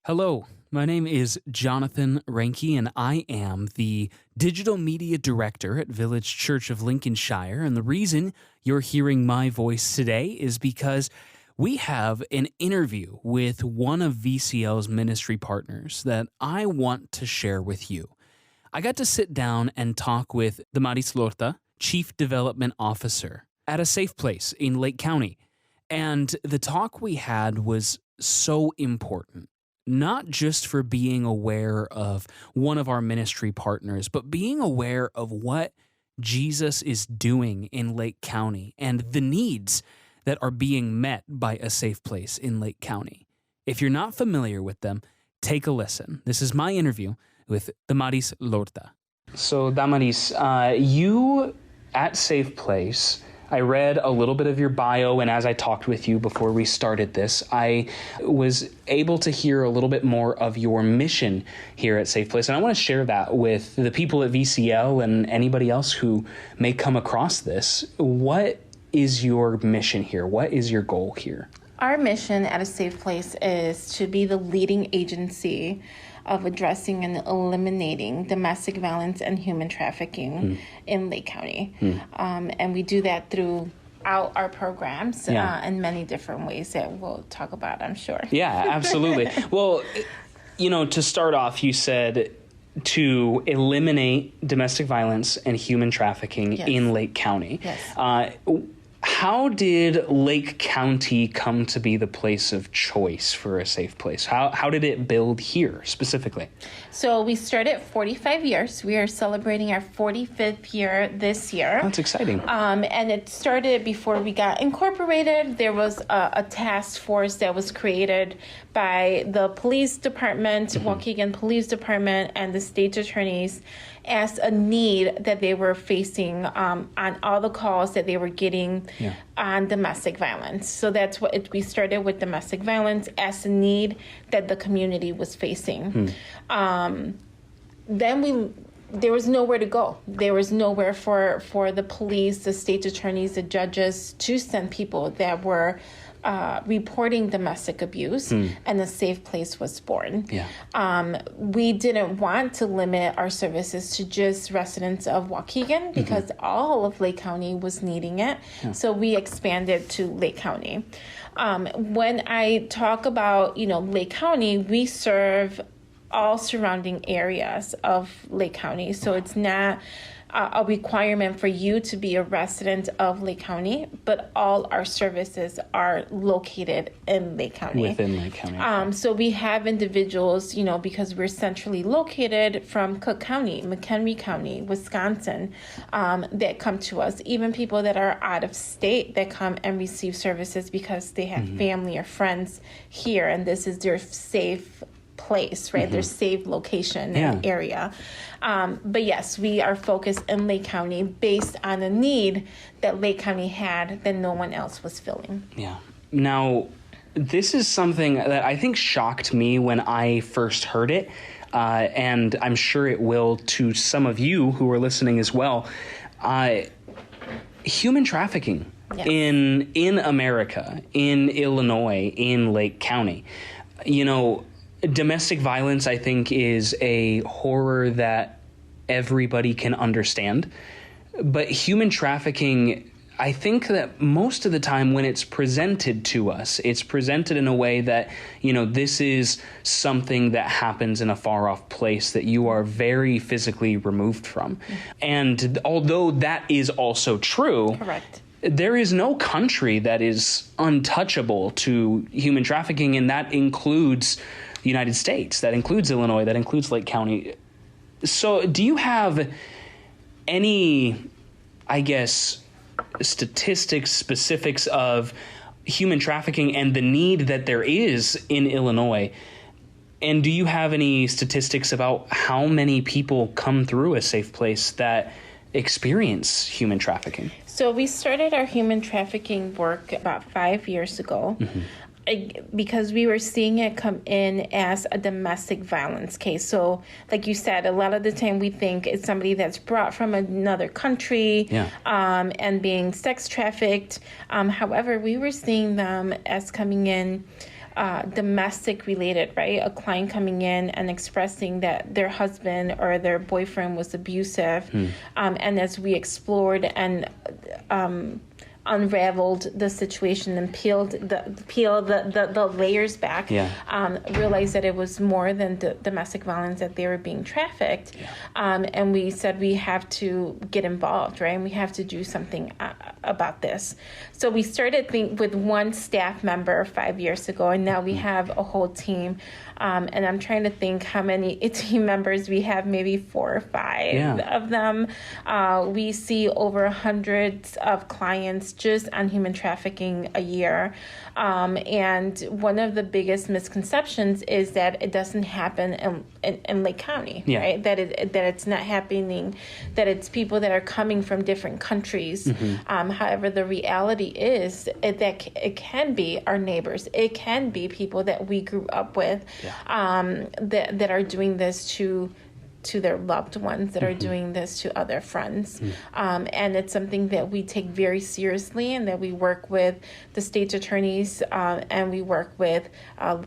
Hello, my name is Jonathan Renke, and I am the Digital Media Director at Village Church of Lincolnshire. And the reason you're hearing my voice today is because we have an interview with one of VCL's ministry partners that I want to share with you. I got to sit down and talk with Damaris Lorta, Chief Development Officer, at a safe place in Lake County. And the talk we had was so important. Not just for being aware of one of our ministry partners, but being aware of what Jesus is doing in Lake County and the needs that are being met by a safe place in Lake County. If you're not familiar with them, take a listen. This is my interview with Damaris Lorta. So Damaris, you at Safe Place, I read a little bit of your bio, and as I talked with you before we started this, I was able to hear a little bit more of your mission here at Safe Place. And I want to share that with the people at VCL and anybody else who may come across this. What is your mission here? What is your goal here? Our mission at A Safe Place is to be the leading agency of addressing and eliminating domestic violence and human trafficking in Lake County. And we do that throughout our programs in many different ways that we'll talk about, I'm sure. Yeah, absolutely. Well, to start off, you said to eliminate domestic violence and human trafficking in Lake County. Yes. How did Lake County come to be the place of choice for a safe place? How did it build here specifically? So we started 45 years. We are celebrating our 45th year this year. That's exciting. And it started before we got incorporated. There was a task force that was created by the police department, Waukegan Police Department, and the state attorneys as a need that they were facing on all the calls that they were getting on domestic violence. So that's what we started with domestic violence as a need that the community was facing. Then there was nowhere to go. There was nowhere for the police, the state attorneys, the judges to send people that were reporting domestic abuse, and A Safe Place was born. We didn't want to limit our services to just residents of Waukegan because all of Lake County was needing it. So we expanded to Lake County. When I talk about, Lake County, we serve all surrounding areas of Lake County. So it's not a requirement for you to be a resident of Lake County, but all our services are located in Lake County. Within Lake County. So we have individuals, because we're centrally located from Cook County, McHenry County, Wisconsin, that come to us. Even people that are out of state that come and receive services because they have family or friends here, and this is their safe place, right? Their safe location and area. But yes, we are focused in Lake County based on a need that Lake County had that no one else was filling. Yeah. Now, this is something that I think shocked me when I first heard it, and I'm sure it will to some of you who are listening as well. Human trafficking in America, in Illinois, in Lake County. Domestic violence, I think, is a horror that everybody can understand. But human trafficking, I think that most of the time when it's presented to us, it's presented in a way that, this is something that happens in a far off place that you are very physically removed from. And although that is also true, correct, there is no country that is untouchable to human trafficking, and that includes the United States, that includes Illinois, that includes Lake County. So do you have any, statistics, specifics of human trafficking and the need that there is in Illinois? And do you have any statistics about how many people come through A Safe Place that experience human trafficking? So we started our human trafficking work about 5 years ago. Because we were seeing it come in as a domestic violence case. So like you said, a lot of the time we think it's somebody that's brought from another country and being sex trafficked. However, we were seeing them as coming in domestic related, right? A client coming in and expressing that their husband or their boyfriend was abusive. And as we explored and unraveled the situation and peeled the layers back, realized that it was more than domestic violence, that they were being trafficked. And we said we have to get involved, right? And we have to do something about this. So we started with one staff member 5 years ago, and now we have a whole team. And I'm trying to think how many team members we have, maybe 4 or 5 of them. We see over hundreds of clients just on human trafficking a year. And one of the biggest misconceptions is that it doesn't happen in Lake County, right? That it's not happening, that it's people that are coming from different countries. However, the reality is that it can be our neighbors. It can be people that we grew up with that are doing this to their loved ones, that are doing this to other friends. And it's something that we take very seriously, and that we work with the state's attorneys and we work with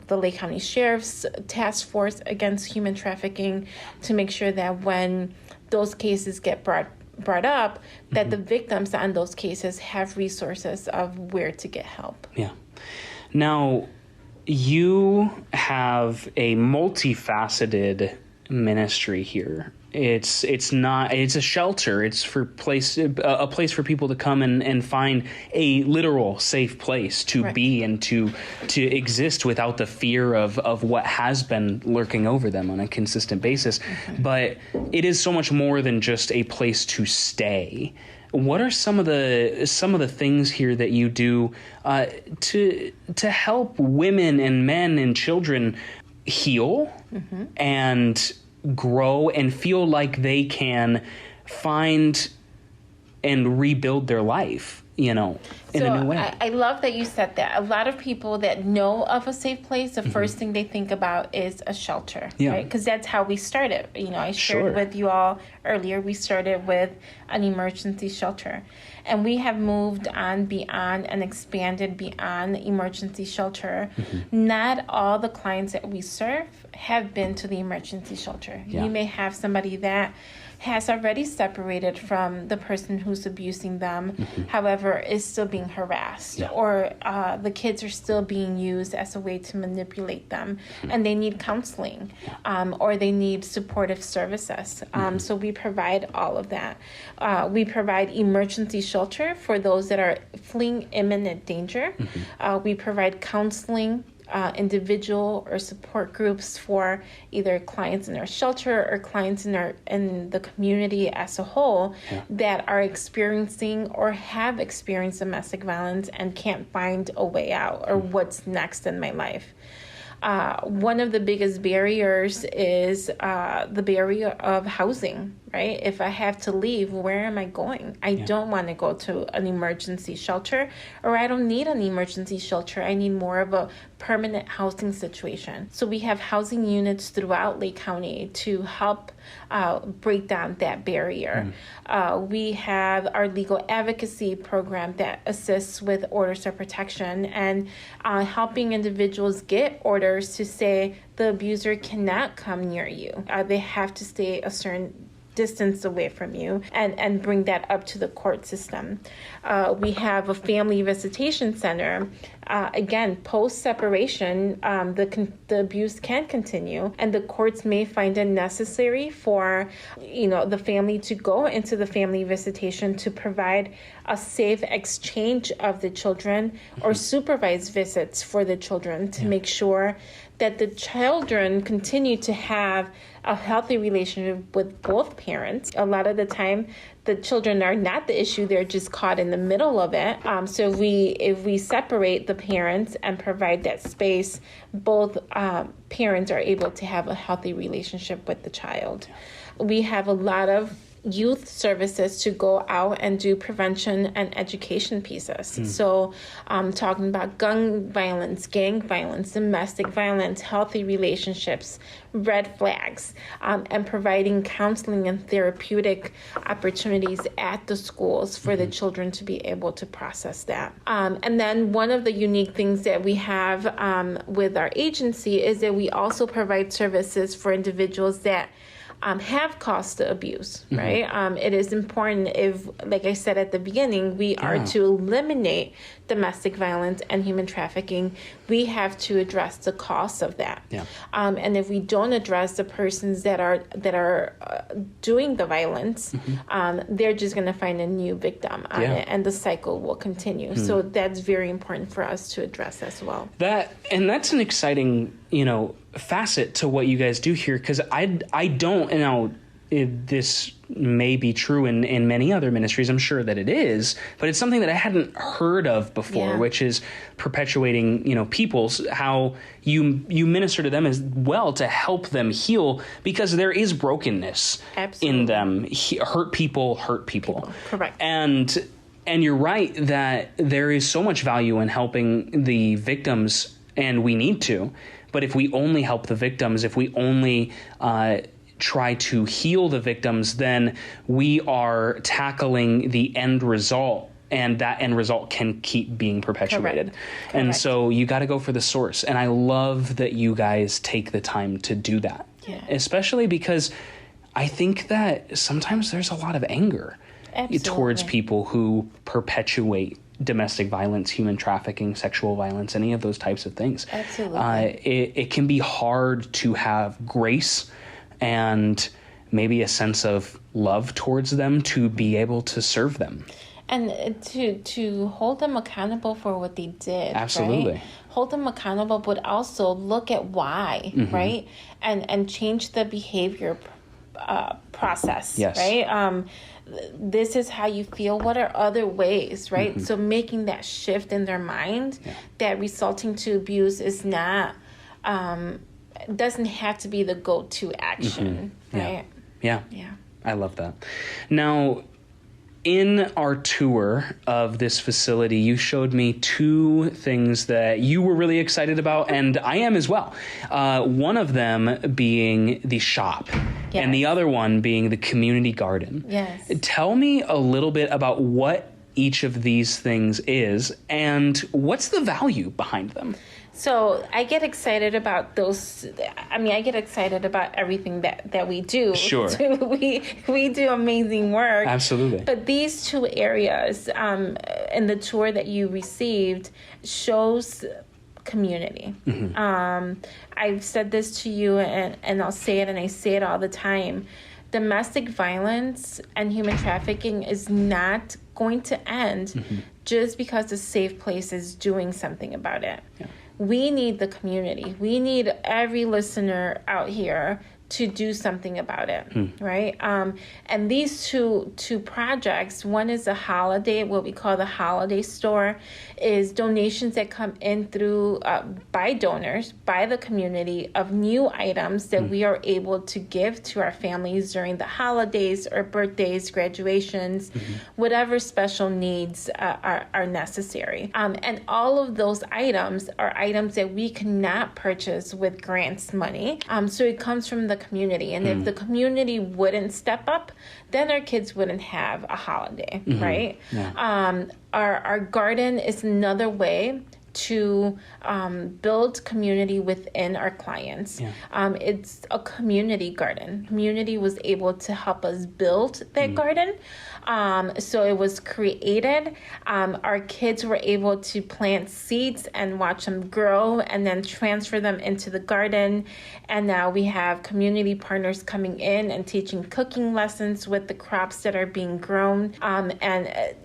the Lake County Sheriff's Task Force Against Human Trafficking to make sure that when those cases get brought up, that the victims on those cases have resources of where to get help. Now, you have a multifaceted ministry here. It's a shelter. It's a place for people to come and find a literal safe place to be and to exist without the fear of what has been lurking over them on a consistent basis. But it is so much more than just a place to stay. What are some of the things here that you do to help women and men and children heal and grow and feel like they can find and rebuild their life, in a new way? I love that you said that. A lot of people that know of a safe place, the first thing they think about is a shelter, right? Because that's how we started. I shared with you all earlier, we started with an emergency shelter. And we have moved on beyond and expanded beyond the emergency shelter. Not all the clients that we serve have been to the emergency shelter. You may have somebody that has already separated from the person who's abusing them, however, is still being harassed, or the kids are still being used as a way to manipulate them, and they need counseling, or they need supportive services. So we provide all of that. We provide emergency shelter for those that are fleeing imminent danger. We provide counseling, individual or support groups for either clients in our shelter or clients in the community as a whole that are experiencing or have experienced domestic violence and can't find a way out, or what's next in my life. One of the biggest barriers is the barrier of housing, right? If I have to leave, where am I going? I don't want to go to an emergency shelter, or I don't need an emergency shelter. I need more of a permanent housing situation. So we have housing units throughout Lake County to help break down that barrier. We have our legal advocacy program that assists with orders of protection and helping individuals get orders to say the abuser cannot come near you. They have to stay a certain distance away from you, and bring that up to the court system. We have a family visitation center. Again, post-separation, the abuse can continue, and the courts may find it necessary for the family to go into the family visitation to provide a safe exchange of the children, or supervised visits for the children to make sure that the children continue to have a healthy relationship with both parents. A lot of the time, the children are not the issue; they're just caught in the middle of it. So if we separate the parents and provide that space, both parents are able to have a healthy relationship with the child. We have a lot of youth services to go out and do prevention and education pieces. So talking about gun violence, gang violence, domestic violence, healthy relationships, red flags, and providing counseling and therapeutic opportunities at the schools for the children to be able to process that. And then one of the unique things that we have with our agency is that we also provide services for individuals that have caused the abuse, right? It is important if, like I said at the beginning, we are to eliminate domestic violence and human trafficking, we have to address the costs of that. And if we don't address the persons that are doing the violence, they're just going to find a new victim on it, and the cycle will continue. So that's very important for us to address as well. That's an exciting, facet to what you guys do here, because I don't, this may be true in many other ministries. I'm sure that it is, but it's something that I hadn't heard of before, which is perpetuating, people's, how you minister to them as well to help them heal, because there is brokenness in them. Hurt people. Correct. And you're right that there is so much value in helping the victims, and we need to. But if we only help the victims, if we only try to heal the victims, then we are tackling the end result, and that end result can keep being perpetuated. Correct. And so you got to go for the source. And I love that you guys take the time to do that, especially because I think that sometimes there's a lot of anger towards people who perpetuate domestic violence, human trafficking, sexual violence, any of those types of things. Absolutely. It can be hard to have grace and maybe a sense of love towards them to be able to serve them. And to hold them accountable for what they did. Absolutely. Right? Hold them accountable, but also look at why, right? And change the behavior process, right? This is how you feel. What are other ways, right? So making that shift in their mind that resulting to abuse is not, doesn't have to be the go-to action, right? Yeah. I love that. Now, in our tour of this facility, you showed me two things that you were really excited about, and I am as well. One of them being the shop, and the other one being the community garden. Yes. Tell me a little bit about what each of these things is, and what's the value behind them? So I get excited about those. I mean, I get excited about everything that we do. Sure. we do amazing work. Absolutely. But these two areas in the tour that you received shows community. I've said this to you, and I'll say it, and I say it all the time. Domestic violence and human trafficking is not going to end just because a safe place is doing something about it. We need the community. We need every listener out here to do something about it, right? And these two projects, one is a holiday, what we call the holiday store, is donations that come in through by donors, by the community, of new items that we are able to give to our families during the holidays or birthdays, graduations, whatever special needs are necessary. And all of those items are items that we cannot purchase with grants money. So it comes from the community. And if the community wouldn't step up, then our kids wouldn't have a holiday, right? Our garden is another way to build community within our clients. It's a community garden. Community was able to help us build that garden. So it was created. Our kids were able to plant seeds and watch them grow and then transfer them into the garden. And now we have community partners coming in and teaching cooking lessons with the crops that are being grown and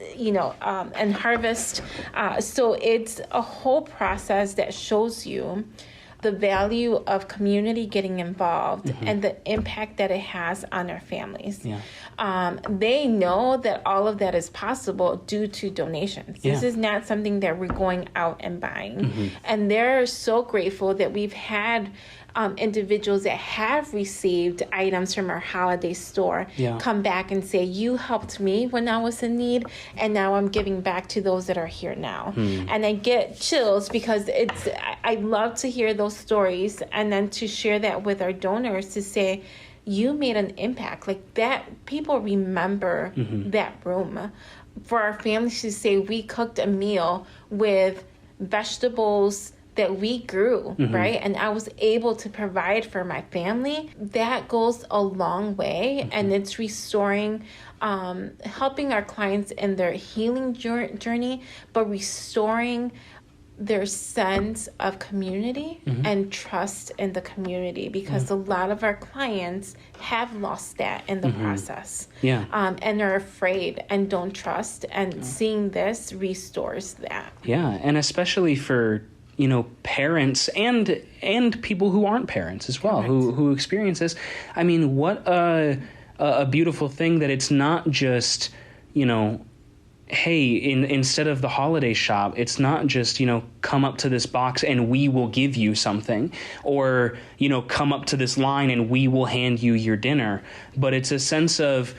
harvest. So it's a whole process that shows you the value of community getting involved and the impact that it has on our families. They know that all of that is possible due to donations. This is not something that we're going out and buying. And they're so grateful that we've had individuals that have received items from our holiday store come back and say, you helped me when I was in need, and now I'm giving back to those that are here now. And I get chills because I love to hear those stories, and then to share that with our donors to say, you made an impact. Like that, people remember that room. For our families to say, we cooked a meal with vegetables that we grew, right? And I was able to provide for my family. That goes a long way, and it's restoring, helping our clients in their healing journey, but restoring their sense of community and trust in the community, because a lot of our clients have lost that in the process. And are afraid and don't trust, and seeing this restores that. And especially for, you know, parents and people who aren't parents as well, who experience this. I mean, what a beautiful thing that it's not just, you know, hey, instead of the holiday shop, it's not just, you know, come up to this box and we will give you something, or, you know, come up to this line and we will hand you your dinner. But it's a sense of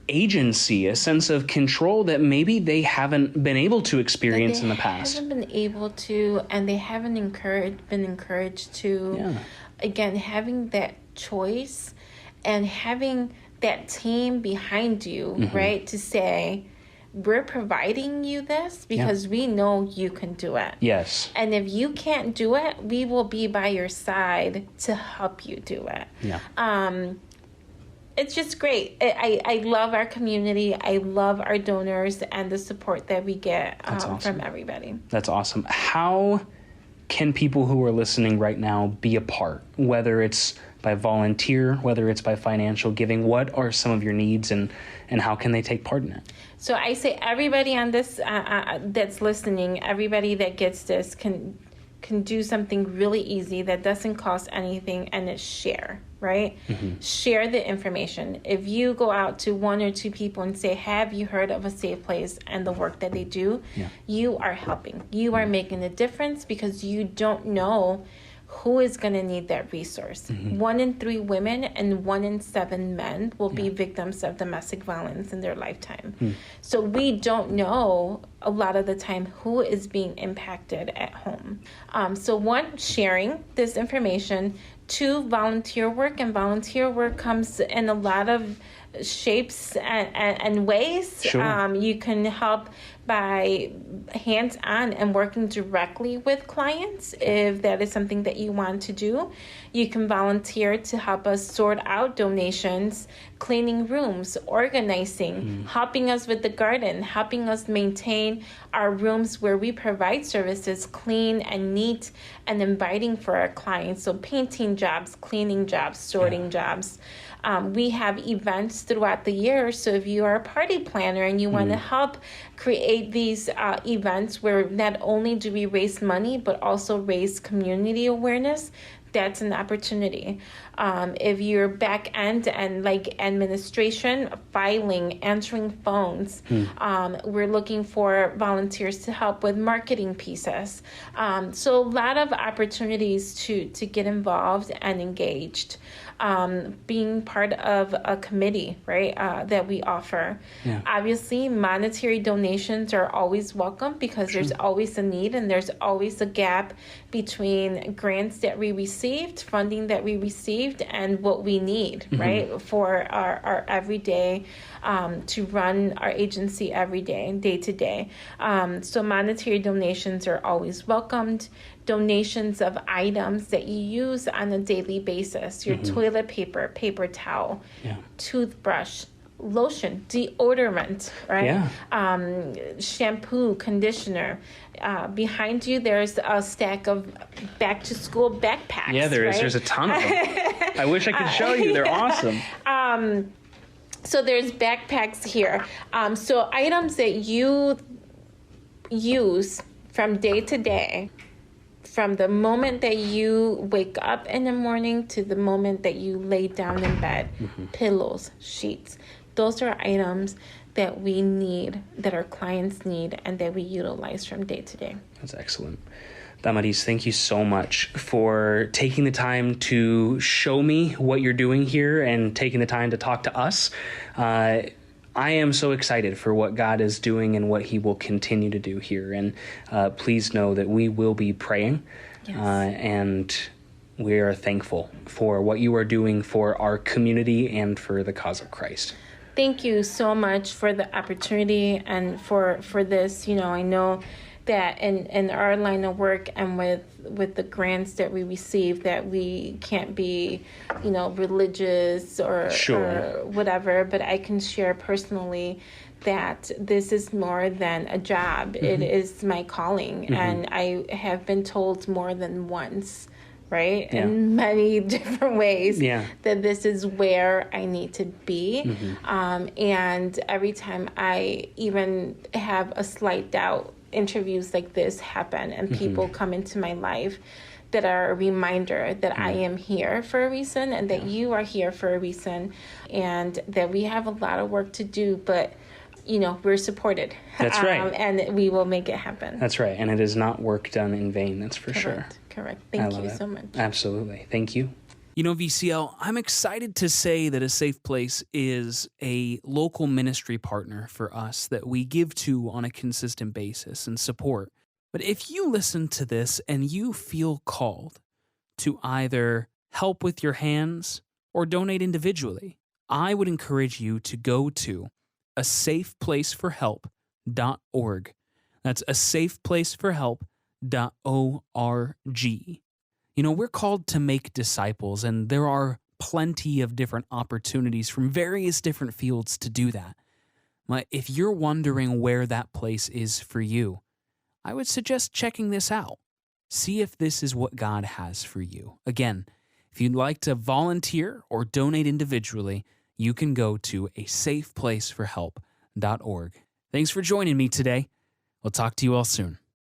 agency, a sense of control that maybe they haven't been able to experience in the past. Haven't been able to, and they haven't been encouraged to, again, having that choice and having that team behind you, right, to say, we're providing you this because we know you can do it. Yes. And if you can't do it, we will be by your side to help you do it. It's just great. I love our community. I love our donors and the support that we get from everybody. That's awesome. How can people who are listening right now be a part, whether it's by volunteer, whether it's by financial giving? What are some of your needs, and how can they take part in it? So I say everybody on this that's listening, everybody that gets this can do something really easy that doesn't cost anything, and it's share, right? Share the information. If you go out to one or two people and say, have you heard of a safe place and the work that they do, you are helping. You are making a difference, because you don't know who is going to need that resource. 1 in 3 women and 1 in 7 men will be victims of domestic violence in their lifetime. So we don't know a lot of the time who is being impacted at home. So 1, sharing this information. 2, volunteer work. And volunteer work comes in a lot of shapes and ways. You can help by hands-on and working directly with clients if that is something that you want to do. You can volunteer to help us sort out donations, cleaning rooms, organizing, helping us with the garden, helping us maintain our rooms where we provide services clean and neat and inviting for our clients. So painting jobs, cleaning jobs, sorting jobs. We have events throughout the year. So if you are a party planner and you want to help create these events where not only do we raise money, but also raise community awareness, that's an opportunity. If you're back end and like administration, filing, answering phones, we're looking for volunteers to help with marketing pieces. So a lot of opportunities to get involved and engaged. Being part of a committee, right, that we offer. Obviously, monetary donations are always welcome, because there's always a need and there's always a gap between grants that we received, funding that we received, and what we need, right, for our everyday, to run our agency every day to day. So monetary donations are always welcomed. Donations of items that you use on a daily basis, your toilet paper, paper towel, toothbrush, lotion, deodorant, right? Shampoo, conditioner. Behind you, there's a stack of back-to-school backpacks. Yeah, there is. Right? There's a ton of them. I wish I could show you. They're awesome. So there's backpacks here. So items that you use from day to day, from the moment that you wake up in the morning to the moment that you lay down in bed, pillows, sheets. Those are items that we need, that our clients need, and that we utilize from day to day. That's excellent. Damaris, thank you so much for taking the time to show me what you're doing here and taking the time to talk to us. I am so excited for what God is doing and what he will continue to do here. And please know that we will be praying. Yes. And we are thankful for what you are doing for our community and for the cause of Christ. Thank you so much for the opportunity and for this. I know that in our line of work and with the grants that we receive, that we can't be, religious or whatever, but I can share personally that this is more than a job. Mm-hmm. It is my calling. Mm-hmm. And I have been told more than once, right? Yeah. In many different ways, that this is where I need to be. Mm-hmm. And every time I even have a slight doubt, interviews like this happen and people come into my life that are a reminder that I am here for a reason and that you are here for a reason and that we have a lot of work to do, but we're supported. That's right. And we will make it happen. That's right. And it is not work done in vain. That's for sure. Correct. Thank you so much. Absolutely. Thank you. VCL, I'm excited to say that A Safe Place is a local ministry partner for us that we give to on a consistent basis and support. But if you listen to this and you feel called to either help with your hands or donate individually, I would encourage you to go to asafeplaceforhelp.org. That's asafeplaceforhelp.org. We're called to make disciples, and there are plenty of different opportunities from various different fields to do that. But if you're wondering where that place is for you, I would suggest checking this out. See if this is what God has for you. Again, if you'd like to volunteer or donate individually, you can go to asafeplaceforhelp.org. Thanks for joining me today. We'll talk to you all soon.